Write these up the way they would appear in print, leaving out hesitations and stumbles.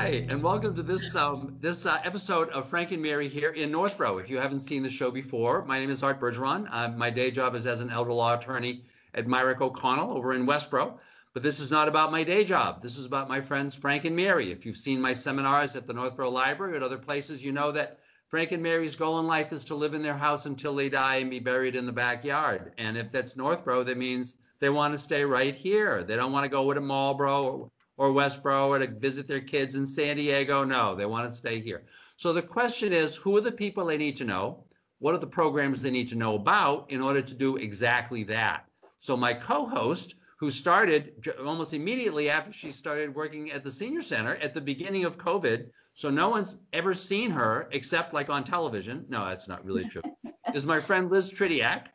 Hi, and welcome to this episode of Frank and Mary here in Northborough. If you haven't seen the show before, my name is Art Bergeron. My day job is as an elder law attorney at Myrick O'Connell over in Westborough. But this is not about my day job. This is about my friends Frank and Mary. If you've seen my seminars at the Northborough Library or at other places, you know that Frank and Mary's goal in life is to live in their house until they die and be buried in the backyard. And if that's Northborough, that means they want to stay right here. They don't want to go to Marlborough or Westboro or to visit their kids in San Diego. No, they want to stay here. So the question is, who are the people they need to know? What are the programs they need to know about in order to do exactly that? So my co-host, who started almost immediately after she started working at the senior center at the beginning of COVID, so no one's ever seen her except like on television. No, that's not really true. Is my friend Liz Tridiak,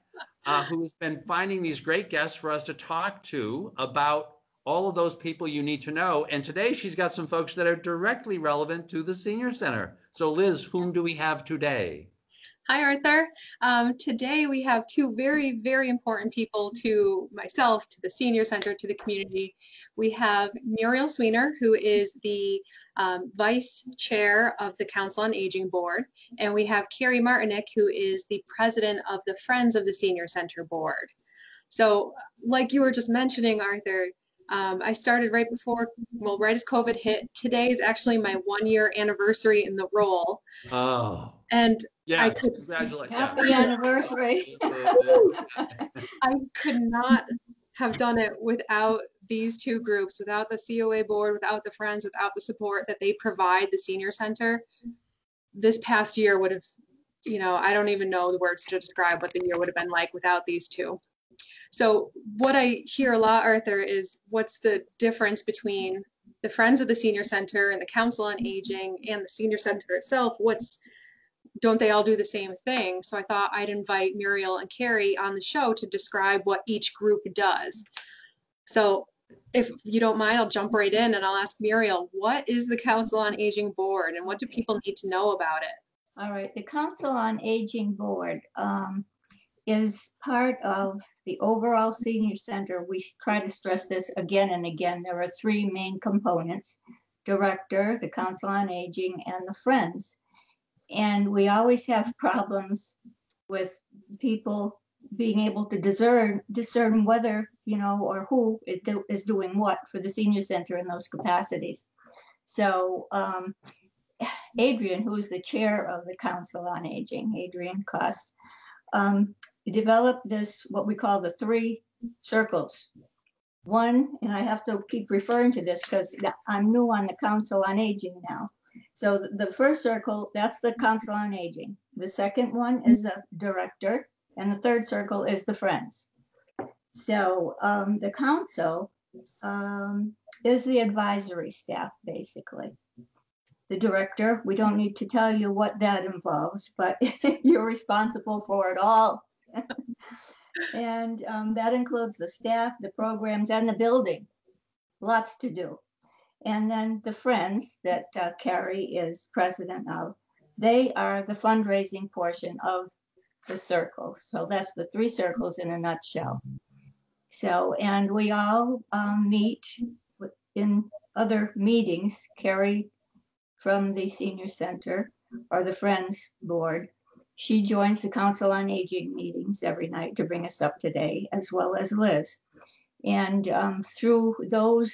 who has been finding these great guests for us to talk to about all of those people you need to know. And today she's got some folks that are directly relevant to the senior center. So Liz, whom do we have today? Hi, Arthur. Today we have two very, very important people to myself, to the senior center, to the community. We have Muriel Sweener, who is the vice chair of the Council on Aging Board, and we have Carrie Martinick, who is the president of the Friends of the Senior Center Board. So like you were just mentioning, Arthur, I started right as COVID hit. Today is actually my 1-year anniversary in the role. Oh, and yes, congratulations. Happy anniversary. I could not have done it without these two groups, without the COA board, without the Friends, without the support that they provide the senior center. This past year would have, I don't even know the words to describe what the year would have been like without these two. So what I hear a lot, Arthur, is what's the difference between the Friends of the Senior Center and the Council on Aging and the senior center itself? Don't they all do the same thing? So I thought I'd invite Muriel and Carrie on the show to describe what each group does. So if you don't mind, I'll jump right in and I'll ask Muriel, what is the Council on Aging Board and what do people need to know about it? All right, the Council on Aging Board is part of the overall senior center. We try to stress this again and again. There are three main components: director, the Council on Aging, and the Friends. And we always have problems with people being able to discern whether, or who is doing what for the senior center in those capacities. So Adrian, who's the chair of the Council on Aging, Adrian Cost, developed this, what we call the 3 circles. One, and I have to keep referring to this because I'm new on the Council on Aging now. So the first circle, that's the Council on Aging. The second one is the director, and the third circle is the Friends. So the council is the advisory staff, basically. The director, we don't need to tell you what that involves, but you're responsible for it all. And that includes the staff, the programs, and the building. Lots to do. And then the Friends that Carrie is president of, they are the fundraising portion of the circle. So that's the 3 circles in a nutshell. So, and we all meet in other meetings. Carrie from the senior center or the Friends board, she joins the Council on Aging meetings every night to bring us up to date, as well as Liz. And through those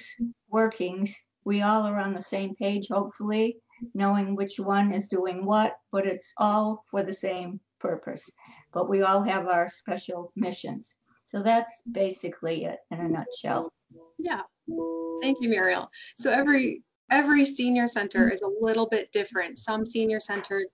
workings, we all are on the same page, hopefully, knowing which one is doing what, but it's all for the same purpose. But we all have our special missions. So that's basically it in a nutshell. Yeah, thank you, Muriel. So every senior center is a little bit different. Some senior centers,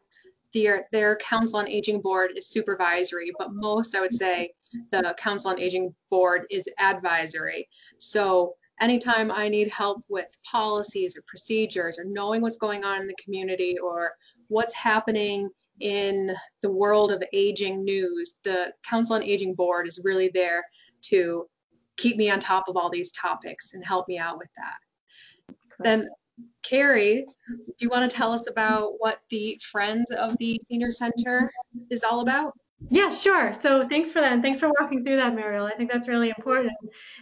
their Council on Aging board is supervisory, but most, I would say, the Council on Aging board is advisory. So anytime I need help with policies or procedures or knowing what's going on in the community or what's happening in the world of aging news, the Council on Aging board is really there to keep me on top of all these topics and help me out with that. Correct. Then Carrie, do you want to tell us about what the Friends of the Senior Center is all about? Yeah, sure. So thanks for that. And thanks for walking through that, Mariel. I think that's really important.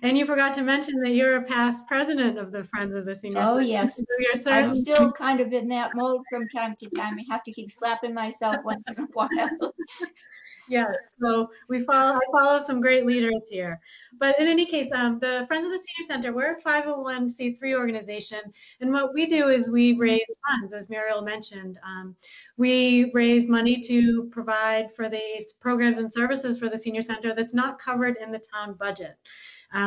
And you forgot to mention that you're a past president of the Friends of the Senior Oh, Center. yes. So you're I'm certainly, still kind of in that mode from time to time. I have to keep slapping myself once in a while. yes. So I follow some great leaders here. But in any case, the Friends of the Senior Center, we're a 501c3 organization. And what we do is we raise funds, as Mariel mentioned. We raise money to provide for these programs and services for the Senior Center that's not covered in the town budget.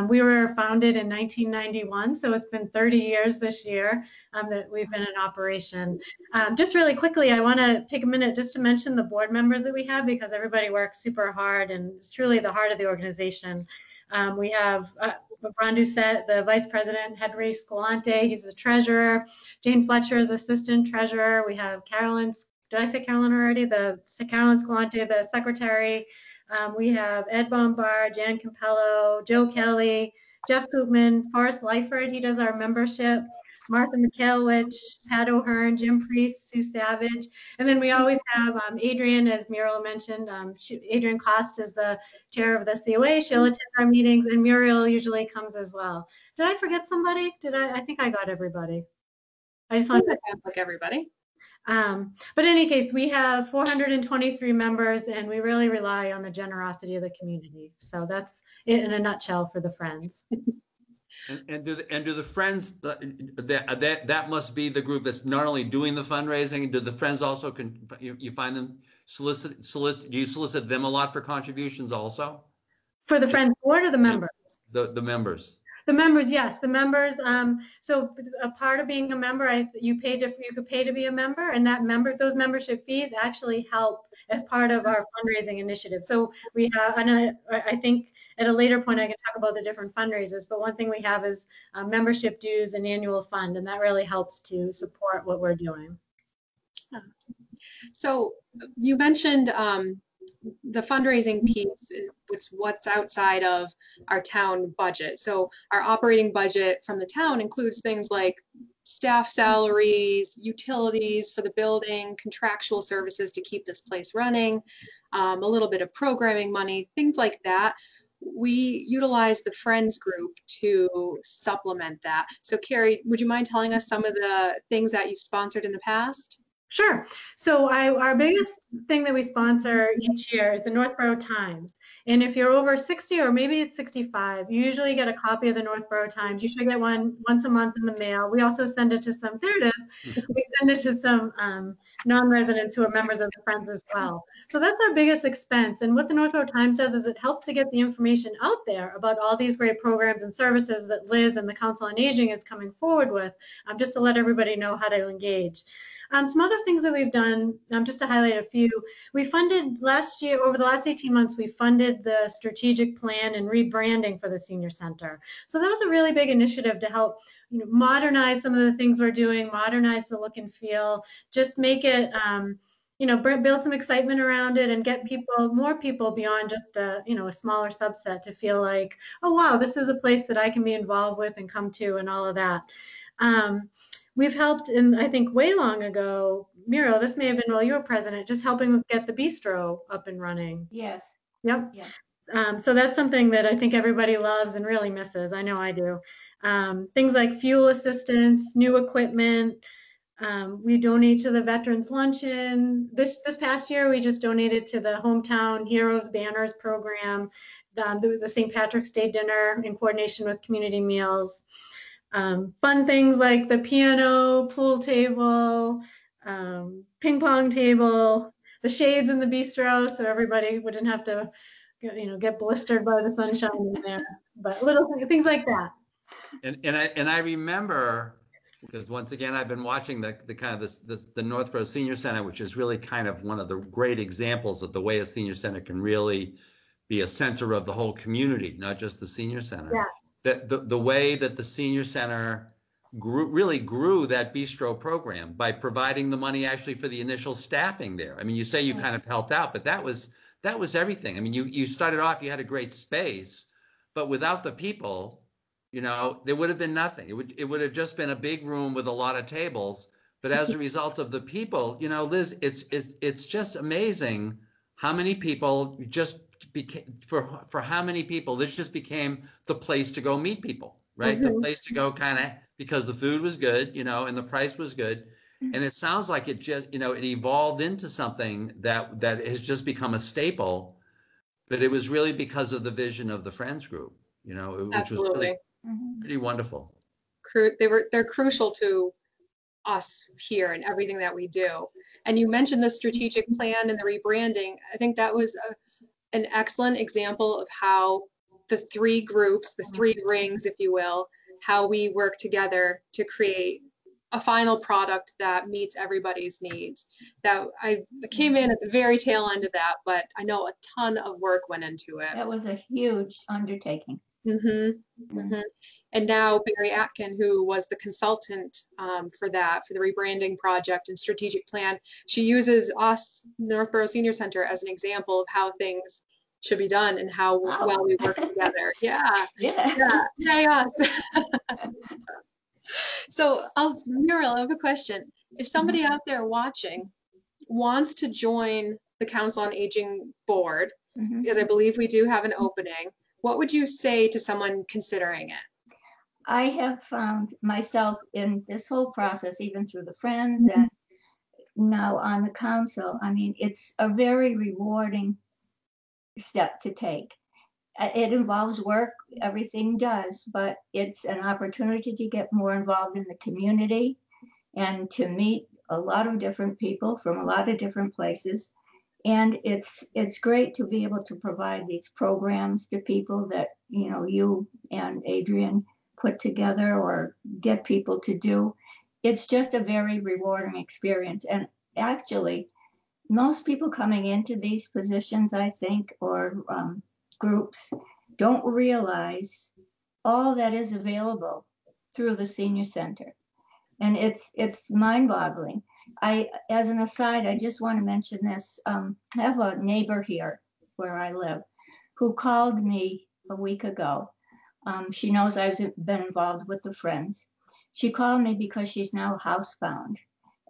We were founded in 1991, so it's been 30 years this year that we've been in operation. Just really quickly, I want to take a minute just to mention the board members that we have because everybody works super hard and it's truly the heart of the organization. We have Ron Doucette, the vice president, Henry Scolante, he's the treasurer, Jane Fletcher is assistant treasurer. We have Carolyn, did I say Carolyn already? Carolyn Scolante, the secretary. We have Ed Bombard, Jan Campello, Joe Kelly, Jeff Koopman, Forrest Lyford, he does our membership, Martha Mikhailowicz, Pat O'Hearn, Jim Priest, Sue Savage. And then we always have Adrian, as Muriel mentioned. Adrian Cost is the chair of the COA. She'll attend our meetings, and Muriel usually comes as well. Did I forget somebody? I think I got everybody. I just want to like everybody. But in any case, we have 423 members, and we really rely on the generosity of the community. So that's it in a nutshell for the Friends. And do the Friends that must be the group that's not only doing the fundraising? Do the Friends also you find them solicit? Do you solicit them a lot for contributions also? For the Friends board or the members? The members. The members, yes, the members. So a part of being a member, you could pay to be a member, and those membership fees actually help as part of our fundraising initiative. So we have, and I think at a later point I can talk about the different fundraisers. But one thing we have is membership dues and annual fund, and that really helps to support what we're doing. So you mentioned the fundraising piece, what's outside of our town budget. So our operating budget from the town includes things like staff salaries, utilities for the building, contractual services to keep this place running, a little bit of programming money, things like that. We utilize the Friends group to supplement that. So Carrie, would you mind telling us some of the things that you've sponsored in the past? Sure. So our biggest thing that we sponsor each year is the Northborough Times. And if you're over 60 or maybe it's 65, you usually get a copy of the Northborough Times. You should get one once a month in the mail. We also send it to some, there it is. We send it to some non-residents who are members of the Friends as well. So that's our biggest expense. And what the Northborough Times does is it helps to get the information out there about all these great programs and services that Liz and the Council on Aging is coming forward with, just to let everybody know how to engage. Some other things that we've done, just to highlight a few, we funded last year, over the last 18 months, we funded the strategic plan and rebranding for the Senior Center. So that was a really big initiative to help modernize some of the things we're doing, modernize the look and feel, just make it, build some excitement around it and get more people beyond just a smaller subset to feel like, oh, wow, this is a place that I can be involved with and come to and all of that. We've helped in, I think, way long ago, Muriel, this may have been while you were president, just helping get the bistro up and running. Yes. Yep. Yes. So that's something that I think everybody loves and really misses. I know I do. Things like fuel assistance, new equipment. We donate to the Veterans Luncheon. This past year, we just donated to the Hometown Heroes Banners program, the St. Patrick's Day dinner in coordination with Community Meals. Fun things like the piano, pool table, ping pong table, the shades in the bistro, so everybody wouldn't have to, get blistered by the sunshine in there. But little things like that. And I remember, because once again I've been watching the kind of the Northborough Senior Center, which is really kind of one of the great examples of the way a senior center can really be a center of the whole community, not just the senior center. Yeah. The way that the senior center really grew that bistro program by providing the money actually for the initial staffing there. I mean, you say you kind of helped out, but that was everything. I mean, you started off, you had a great space, but without the people, there would have been nothing. It would have just been a big room with a lot of tables. But as a result of the people, Liz, it's just amazing how many people just became, for how many people this just became the place to go meet people, right? The place to go kind of, because the food was good, you know, and the price was good. And it sounds like it just, you know, it evolved into something that has just become a staple, but it was really because of the vision of the Friends group, you know, which was really pretty wonderful. They're crucial to us here and everything that we do. And you mentioned the strategic plan and the rebranding. I think that was an excellent example of how the three groups, the three rings, if you will, how we work together to create a final product that meets everybody's needs. That I came in at the very tail end of that, but I know a ton of work went into it. That was a huge undertaking. And now Barry Atkin, who was the consultant for the rebranding project and strategic plan, she uses us, Northborough Senior Center, as an example of how things should be done and how well we work together. Yeah. So Muriel, I have a question. If somebody out there watching wants to join the Council on Aging board, because I believe we do have an opening, what would you say to someone considering it? I have found myself in this whole process, even through the Friends and now on the council. I mean, it's a very rewarding step to take. It involves work, everything does, but it's an opportunity to get more involved in the community and to meet a lot of different people from a lot of different places. And it's great to be able to provide these programs to people that, you know, you and Adrian put together or get people to do. It's just a very rewarding experience. And actually, most people coming into these positions, I think, or groups, don't realize all that is available through the senior center. And it's mind-boggling. As an aside, I just want to mention this. I have a neighbor here where I live who called me a week ago. She knows I've been involved with the Friends. She called me because she's now housebound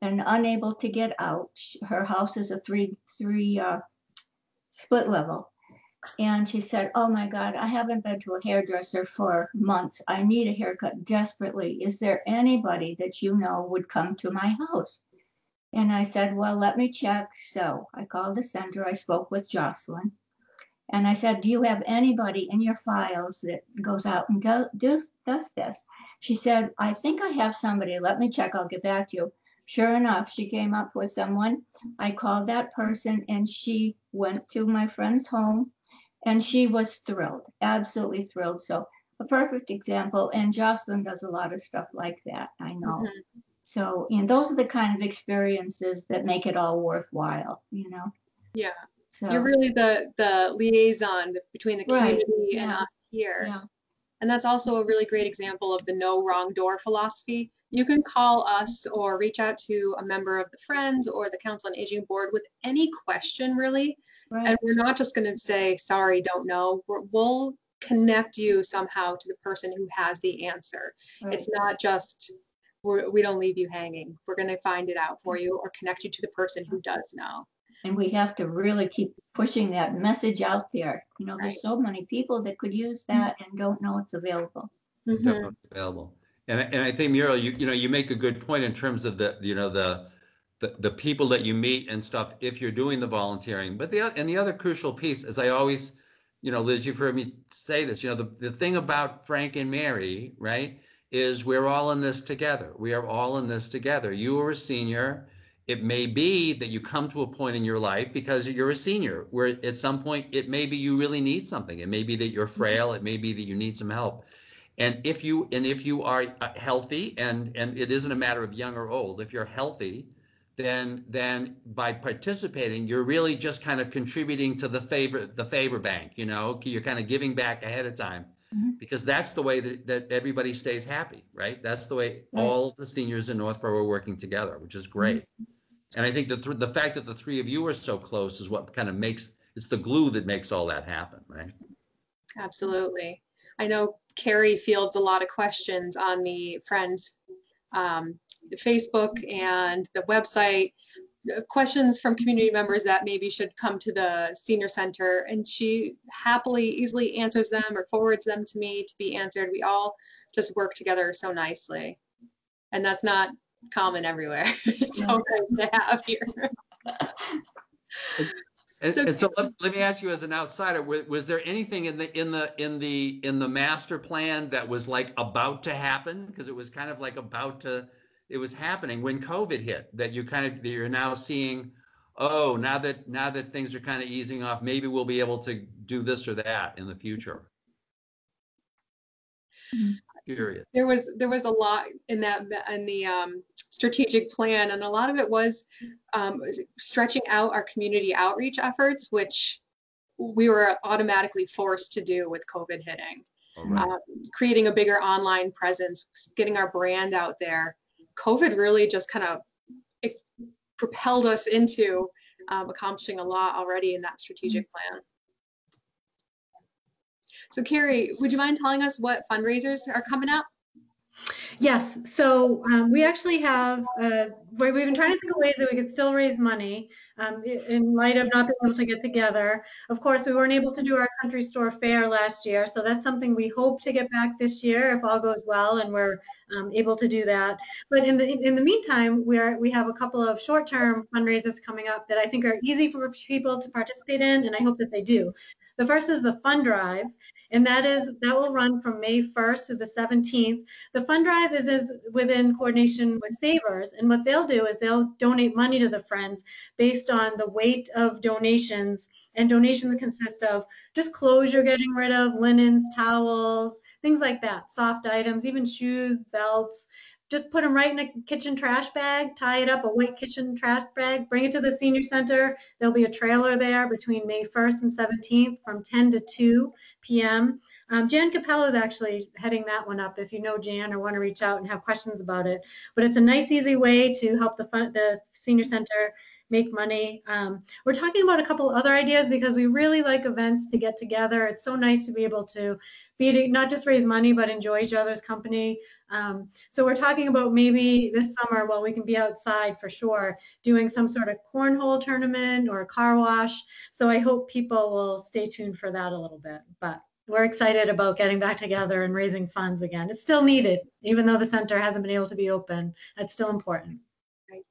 and unable to get out. Her house is a three split level. And she said, oh my God, I haven't been to a hairdresser for months. I need a haircut desperately. Is there anybody that you know would come to my house? And I said, well, let me check. So I called the center. I spoke with Jocelyn. And I said, do you have anybody in your files that goes out and does this? She said, I think I have somebody. Let me check. I'll get back to you. Sure enough, she came up with someone. I called that person and she went to my friend's home and she was thrilled, absolutely thrilled. So a perfect example. And Jocelyn does a lot of stuff like that, I know. So, and those are the kind of experiences that make it all worthwhile, you know? Yeah. So, you're really the liaison between the community and us here. Yeah. And that's also a really great example of the no wrong door philosophy. You can call us or reach out to a member of the Friends or the Council on Aging board with any question, really. Right. And we're not just going to say, sorry, don't know. We'll connect you somehow to the person who has the answer. Right. It's not just, we don't leave you hanging. We're going to find it out for you or connect you to the person who does know. And we have to really keep pushing that message out there. You know, there's so many people that could use that and don't know it's available. Don't know it's available. And I think, Muriel, you make a good point in terms of the people that you meet and stuff if you're doing the volunteering. But the other crucial piece, as I always, Liz, you've heard me say this, the thing about Frank and Mary, right, is we're all in this together. We are all in this together. You are a senior. It may be that you come to a point in your life because you're a senior where at some point it may be you really need something. It may be that you're frail. It may be that you need some help. And if you are healthy, and it isn't a matter of young or old, if you're healthy, then by participating, you're really just kind of contributing to the favor bank. You're kind of giving back ahead of time, because that's the way that everybody stays happy, right? That's the way all the seniors in Northborough are working together, which is great. And I think the fact that the three of you are so close is what kind of it's the glue that makes all that happen, right? Absolutely. I know Carrie fields a lot of questions on the Friends Facebook and the website. questions from community members that maybe should come to the senior center, and she happily, easily answers them or forwards them to me to be answered. We all just work together so nicely, and that's not common everywhere. It's so nice to have here. And so let me ask you, as an outsider, was there anything in the master plan that was like about to happen? Because it was kind of like it was happening when COVID hit, that you're now seeing, oh, now that things are kind of easing off, maybe we'll be able to do this or that in the future. Curious. There was a lot in the strategic plan, and a lot of it was stretching out our community outreach efforts, which we were automatically forced to do with COVID hitting. Right. Creating a bigger online presence, getting our brand out there. COVID really just kind of propelled us into accomplishing a lot already in that strategic plan. So Carrie, would you mind telling us what fundraisers are coming up? Yes, so we actually have, we've been trying to think of ways that we could still raise money in light of not being able to get together. Of course, we weren't able to do our country store fair last year, so that's something we hope to get back this year if all goes well and we're able to do that. But in the meantime, we have a couple of short-term fundraisers coming up that I think are easy for people to participate in, and I hope that they do. The first is the Fund Drive, and that will run from May 1st to the 17th. The Fund Drive is within coordination with Savers, and what they'll do is they'll donate money to the Friends based on the weight of donations, and donations consist of just clothes you're getting rid of, linens, towels, things like that, soft items, even shoes, belts. Just put them right in a kitchen trash bag, tie it up, a white kitchen trash bag, bring it to the senior center. There'll be a trailer there between May 1st and 17th from 10 to 2 p.m. Jan Capella is actually heading that one up if you know Jan or want to reach out and have questions about it. But it's a nice, easy way to help the senior center make money. We're talking about a couple other ideas because we really like events to get together. It's so nice to be able to not just raise money, but enjoy each other's company. So we're talking about maybe this summer, well, we can be outside for sure, doing some sort of cornhole tournament or a car wash. So I hope people will stay tuned for that a little bit. But we're excited about getting back together and raising funds again. It's still needed, even though the center hasn't been able to be open. That's still important. Right.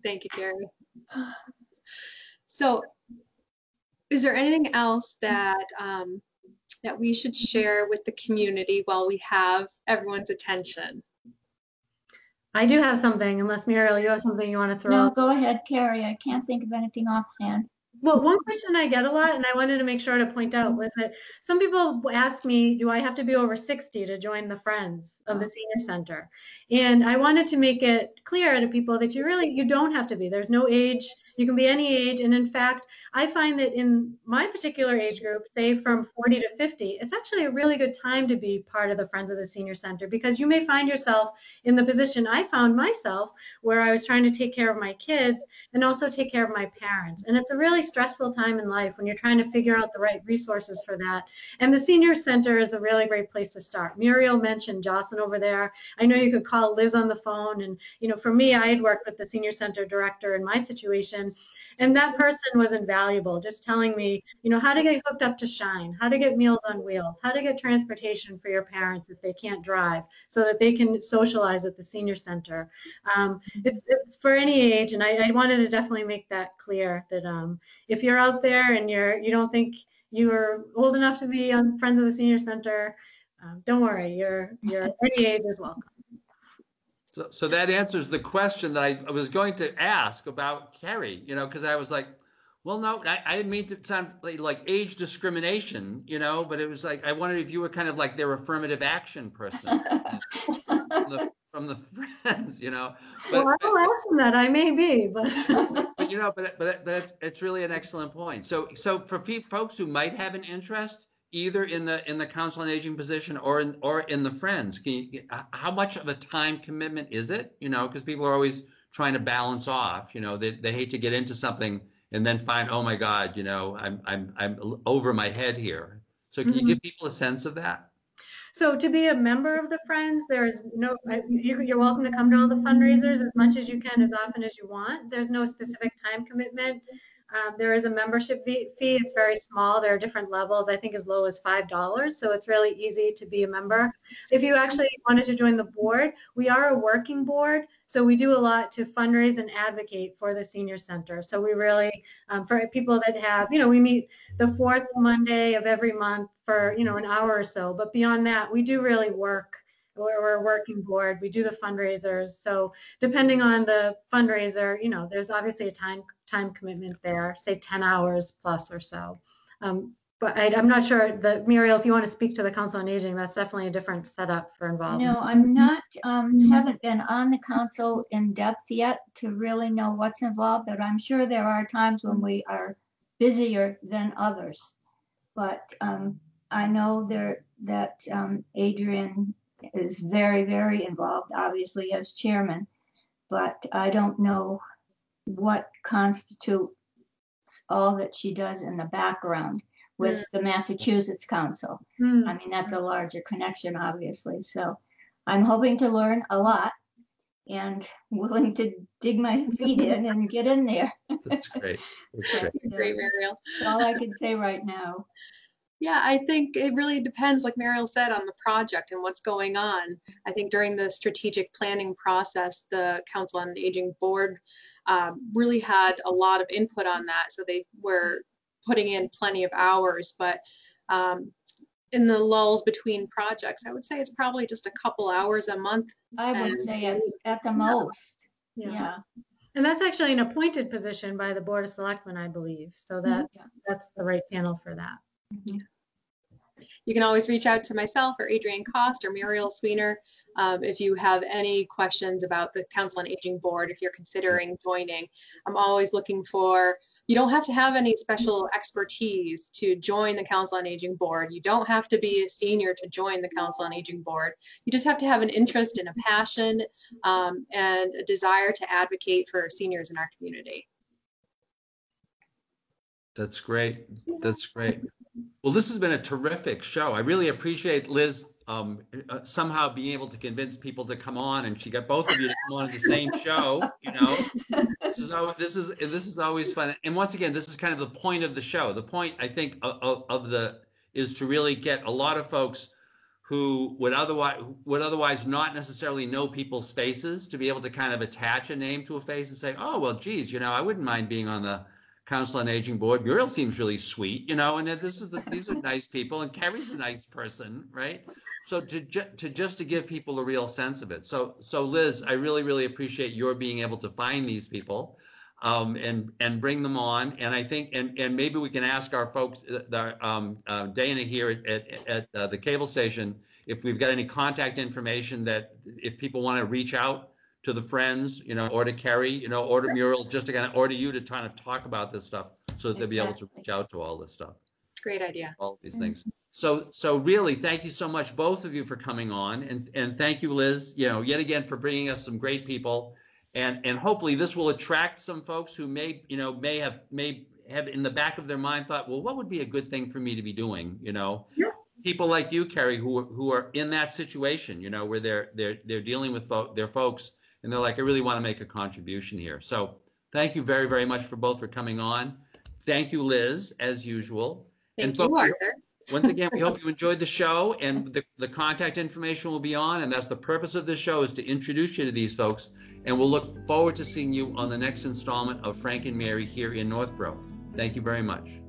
Thank you, Carrie. So is there anything else that that we should share with the community while we have everyone's attention? I do have something, unless Muriel, you have something you want to throw No, out? go ahead, Carrie. I can't think of anything offhand. Well, one question I get a lot, and I wanted to make sure to point out, was that some people ask me, do I have to be over 60 to join the Friends of the Senior Center? And I wanted to make it clear to people that you don't have to be. There's no age. You can be any age. And in fact, I find that in my particular age group, say from 40 to 50, it's actually a really good time to be part of the Friends of the Senior Center, because you may find yourself in the position I found myself, where I was trying to take care of my kids and also take care of my parents. And it's a really stressful time in life when you're trying to figure out the right resources for that. And the Senior Center is a really great place to start. Muriel mentioned Jocelyn over there. I know you could call Liz on the phone. And, for me, I had worked with the Senior Center director in my situation. And that person was invaluable, just telling me, how to get hooked up to Shine, how to get Meals on Wheels, how to get transportation for your parents if they can't drive, so that they can socialize at the senior center. It's for any age, and I wanted to definitely make that clear that if you're out there and you don't think you're old enough to be on Friends of the Senior Center, don't worry, you're any age is welcome. So that answers the question that I was going to ask about Carrie, because I was like, well, no, I didn't mean to sound like age discrimination, but it was like, I wondered if you were kind of like their affirmative action person from the Friends, But, well, I'll ask them that. I may be, but. but it's really an excellent point. So for folks who might have an interest, either in the Council on Aging position or in the Friends, how much of a time commitment is it? Because people are always trying to balance off. They hate to get into something and then find, oh my God, I'm over my head here. So can you give people a sense of that? So to be a member of the Friends, there's no, you're welcome to come to all the fundraisers as much as you can, as often as you want. There's no specific time commitment. There is a membership fee. It's very small. There are different levels, I think as low as $5. So it's really easy to be a member. If you actually wanted to join the board, we are a working board. So we do a lot to fundraise and advocate for the senior center. So we really, for people that have, we meet the fourth Monday of every month for, an hour or so. But beyond that, we do really work. We're a working board. We do the fundraisers. So depending on the fundraiser, there's obviously a time commitment there, say 10 hours plus or so. But I'm not sure that, Muriel, if you want to speak to the Council on Aging, that's definitely a different setup for involvement. No, I'm not, haven't been on the council in depth yet to really know what's involved, but I'm sure there are times when we are busier than others. But I know that Adrian is very, very involved, obviously, as chairman, but I don't know what constitutes all that she does in the background with the Massachusetts Council. I mean, that's a larger connection, obviously. So I'm hoping to learn a lot and willing to dig my feet in and get in there. That's great. That's great. Great, Muriel. That's all I can say right now. Yeah, I think it really depends, like Muriel said, on the project and what's going on. I think during the strategic planning process, the Council on Aging Board really had a lot of input on that. So they were putting in plenty of hours, but in the lulls between projects, I would say it's probably just a couple hours a month. I would say at the most. Yeah. And that's actually an appointed position by the Board of Selectmen, I believe. So that's the right channel for that. Mm-hmm. You can always reach out to myself or Adrienne Cost or Muriel Sweener if you have any questions about the Council on Aging Board, if you're considering joining. I'm always looking for, you don't have to have any special expertise to join the Council on Aging Board. You don't have to be a senior to join the Council on Aging Board. You just have to have an interest and a passion and a desire to advocate for seniors in our community. That's great. That's great. Well, this has been a terrific show. I really appreciate Liz somehow being able to convince people to come on, and she got both of you to come on the same show. This is always fun. And once again, this is kind of the point of the show. The point, I think, is to really get a lot of folks who would otherwise not necessarily know people's faces to be able to kind of attach a name to a face and say, oh, well, geez, I wouldn't mind being on the Council on Aging Board. Muriel seems really sweet, and these are nice people, and Carrie's a nice person, right? So to give people a real sense of it. So Liz, I really, really appreciate your being able to find these people and bring them on. And I think, and maybe we can ask our folks, Dana here at the cable station, if we've got any contact information that if people want to reach out to the Friends, or to Carrie, or to Muriel, just again, or to you to kind of talk about this stuff so that they'll be able to reach out to all this stuff. Great idea. All of these things. So really, thank you so much, both of you, for coming on, and thank you, Liz, yet again for bringing us some great people, and hopefully this will attract some folks who may have in the back of their mind thought, well, what would be a good thing for me to be doing, Yeah. People like you, Carrie, who are in that situation, where they're dealing with their folks. And they're like, I really want to make a contribution here. So thank you very, very much for coming on. Thank you, Liz, as usual. Thank you, Arthur. Once again, we hope you enjoyed the show, and the contact information will be on. And that's the purpose of this show, is to introduce you to these folks. And we'll look forward to seeing you on the next installment of Frank and Mary here in Northborough. Thank you very much.